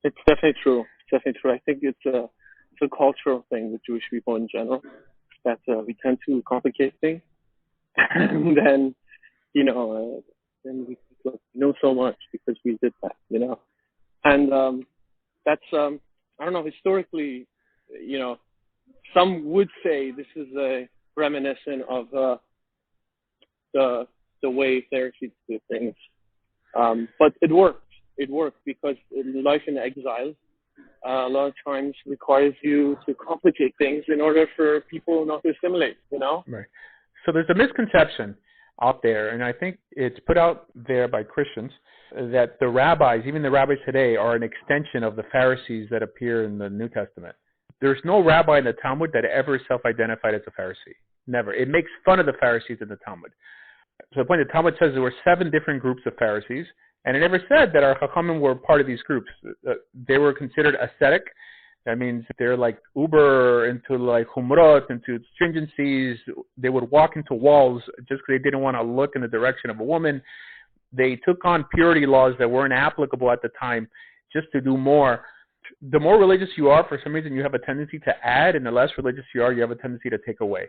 It's definitely true. It's definitely true. I think it's a cultural thing with Jewish people in general that we tend to complicate things, and then then we know so much because we did that. And that's I don't know. Historically, you know, some would say this is a reminiscent of the way Pharisees do things, but it works. It works because life in exile a lot of times requires you to complicate things in order for people not to assimilate. Right. So there's a misconception out there, and I think it's put out there by Christians, that the rabbis, even the rabbis today, are an extension of the Pharisees that appear in the New Testament. There's no rabbi in the Talmud that ever self-identified as a Pharisee. Never. It makes fun of the Pharisees in the Talmud. So the point the Talmud says there were 7 different groups of Pharisees, and it never said that our Chachamim were part of these groups. They were considered ascetic. That means they're like uber into like humrot, into stringencies. They would walk into walls just because they didn't want to look in the direction of a woman. They took on purity laws that weren't applicable at the time just to do more. The more religious you are, for some reason, you have a tendency to add, and the less religious you are, you have a tendency to take away.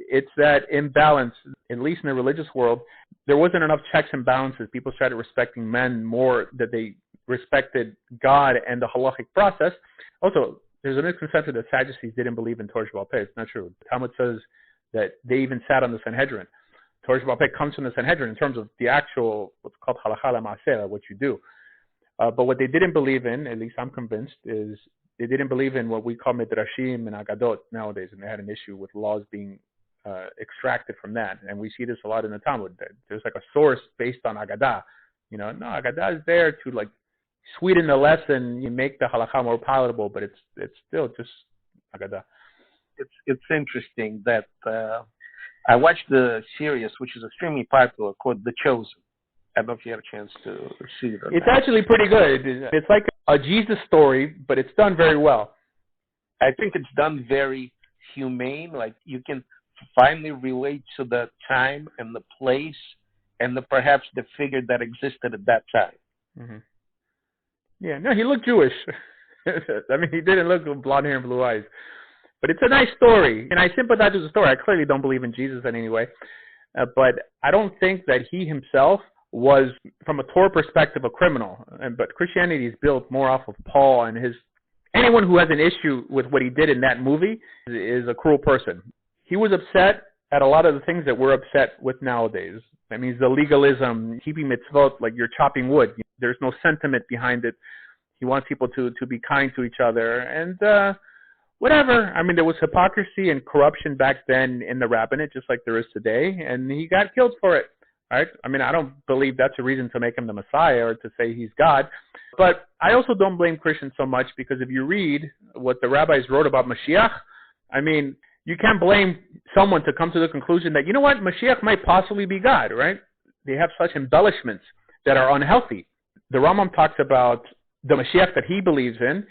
It's that imbalance, at least in the religious world. There wasn't enough checks and balances. People started respecting men more than they respected God and the halachic process. Also, there's a misconception that Sadducees didn't believe in Torah Sheba'al Peh. It's not true. The Talmud says that they even sat on the Sanhedrin. Torah Sheba'al Peh comes from the Sanhedrin in terms of the actual, what's called halacha l'maaseh, what you do. But what they didn't believe in, at least I'm convinced, is they didn't believe in what we call midrashim and agadot nowadays, and they had an issue with laws being extracted from that. And we see this a lot in the Talmud. There's like a source based on agadah. No, agadah is there to like sweeten the lesson, you make the halakha more palatable, but it's still just agadah. It's interesting that I watched the series, which is extremely popular, called The Chosen. I don't know if you had a chance to see it. It's actually pretty good. It's like a Jesus story, but it's done very well. I think it's done very humane. Like you can finally relate to the time and the place and perhaps the figure that existed at that time. Mm-hmm. Yeah, no, he looked Jewish. I mean, he didn't look with blonde hair and blue eyes. But it's a nice story, and I sympathize with the story. I clearly don't believe in Jesus in any way. But I don't think that he himself was, from a Torah perspective, a criminal. But Christianity is built more off of Paul and his. Anyone who has an issue with what he did in that movie is a cruel person. He was upset at a lot of the things that we're upset with nowadays. That means the legalism, keeping mitzvot, like you're chopping wood. There's no sentiment behind it. He wants people to be kind to each other. And whatever. I mean, there was hypocrisy and corruption back then in the rabbinate, just like there is today. And he got killed for it. Right? I mean, I don't believe that's a reason to make him the Messiah or to say he's God. But I also don't blame Christians so much, because if you read what the rabbis wrote about Mashiach, I mean, you can't blame someone to come to the conclusion that, you know what, Mashiach might possibly be God, right? They have such embellishments that are unhealthy. The Rambam talks about the Mashiach that he believes in,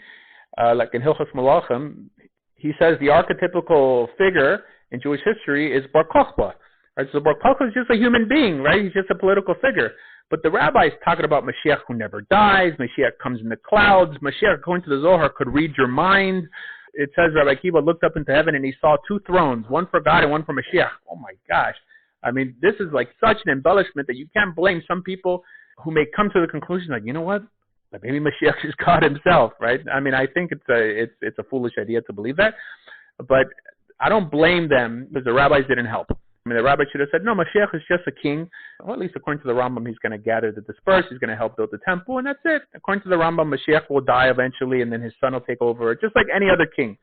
like in Hilchos Malachim. He says the archetypical figure in Jewish history is Bar Kokhba. Right, so Bar Kokhba is just a human being, right? He's just a political figure. But the rabbis talking about Mashiach who never dies, Mashiach comes in the clouds, Mashiach, according to the Zohar, could read your mind. It says Rabbi Akiva looked up into heaven and he saw 2 thrones, one for God and one for Mashiach. Oh my gosh. I mean, this is like such an embellishment that you can't blame some people who may come to the conclusion like, you know what? Like maybe Mashiach is God himself, right? I mean, I think it's a foolish idea to believe that. But I don't blame them because the rabbis didn't help. I mean, the rabbi should have said, no, Mashiach is just a king. Well, at least according to the Rambam, he's going to gather the dispersed. He's going to help build the temple, and that's it. According to the Rambam, Mashiach will die eventually, and then his son will take over, just like any other king.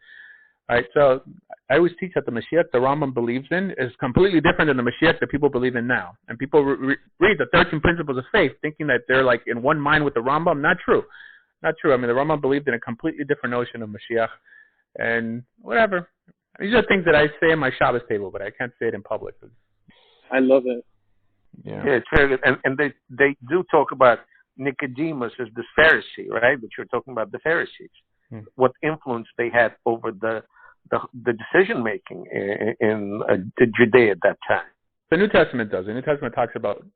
All right, so I always teach that the Mashiach the Rambam believes in is completely different than the Mashiach that people believe in now. And people read the 13 Principles of Faith thinking that they're like in one mind with the Rambam. Not true. Not true. I mean, the Rambam believed in a completely different notion of Mashiach. And whatever. These are things that I say in my Shabbos table, but I can't say it in public. I love it. Yeah, it's very good. And they do talk about Nicodemus as the Pharisee, right? But you're talking about the Pharisees. What influence they had over the decision-making in Judea at that time. The New Testament does. The New Testament talks about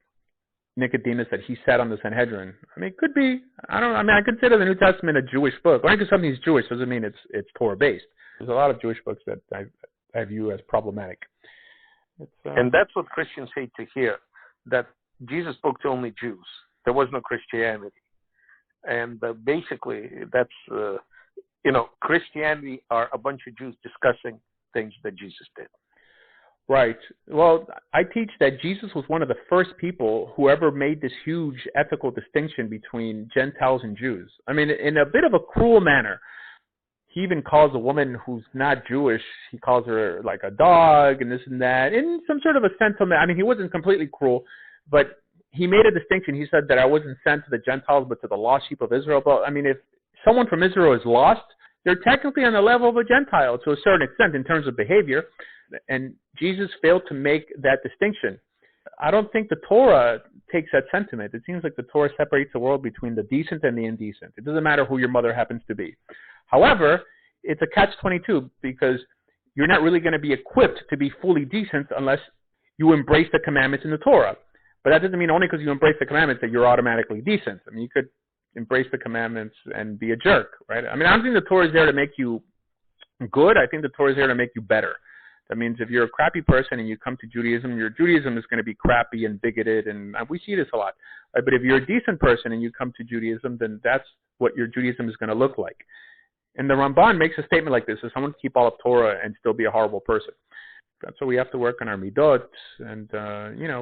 Nicodemus that he sat on the Sanhedrin. I mean, it could be. I consider the New Testament a Jewish book. Only because something's Jewish doesn't mean it's Torah based. There's a lot of Jewish books that I view as problematic. And that's what Christians hate to hear, that Jesus spoke to only Jews. There was no Christianity. And basically, that's, Christianity are a bunch of Jews discussing things that Jesus did. Right. Well, I teach that Jesus was one of the first people who ever made this huge ethical distinction between Gentiles and Jews. I mean, in a bit of a cruel manner. He even calls a woman who's not Jewish, he calls her like a dog and this and that, in some sort of a sentiment. I mean, he wasn't completely cruel, but he made a distinction. He said that I wasn't sent to the Gentiles, but to the lost sheep of Israel. But, I mean, if someone from Israel is lost, they're technically on the level of a Gentile to a certain extent in terms of behavior. And Jesus failed to make that distinction. I don't think the Torah takes that sentiment. It seems like the Torah separates the world between the decent and the indecent. It doesn't matter who your mother happens to be. However, it's a catch-22 because you're not really going to be equipped to be fully decent unless you embrace the commandments in the Torah. But that doesn't mean only because you embrace the commandments that you're automatically decent. I mean, you could embrace the commandments and be a jerk, right? I mean, I don't think the Torah is there to make you good. I think the Torah is there to make you better. That means if you're a crappy person and you come to Judaism, your Judaism is going to be crappy and bigoted, and we see this a lot. Right? But if you're a decent person and you come to Judaism, then that's what your Judaism is going to look like. And the Ramban makes a statement like this: that someone can keep all of Torah and still be a horrible person. That's why we have to work on our midot, and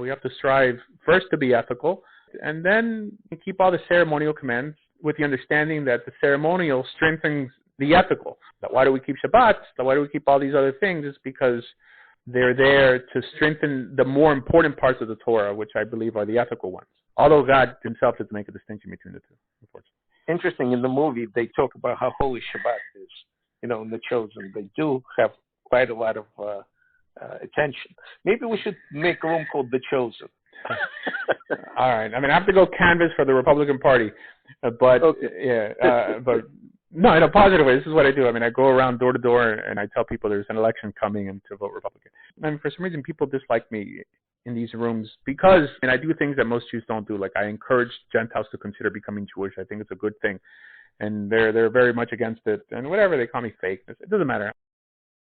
we have to strive first to be ethical, and then keep all the ceremonial commands with the understanding that the ceremonial strengthens the ethical. That why do we keep Shabbat? That why do we keep all these other things? It's because they're there to strengthen the more important parts of the Torah, which I believe are the ethical ones. Although God himself doesn't make a distinction between the two, unfortunately. Interesting, in the movie, they talk about how holy Shabbat is. In The Chosen, they do have quite a lot of attention. Maybe we should make a room called The Chosen. All right. I mean, I have to go canvass for the Republican Party, but okay. but no, in a positive way. This is what I do. I mean, I go around door to door and I tell people there's an election coming and to vote Republican. I mean, for some reason, people dislike me in these rooms because I do things that most Jews don't do. Like I encourage Gentiles to consider becoming Jewish. I think it's a good thing, and they're very much against it. And whatever, they call me fake. It doesn't matter.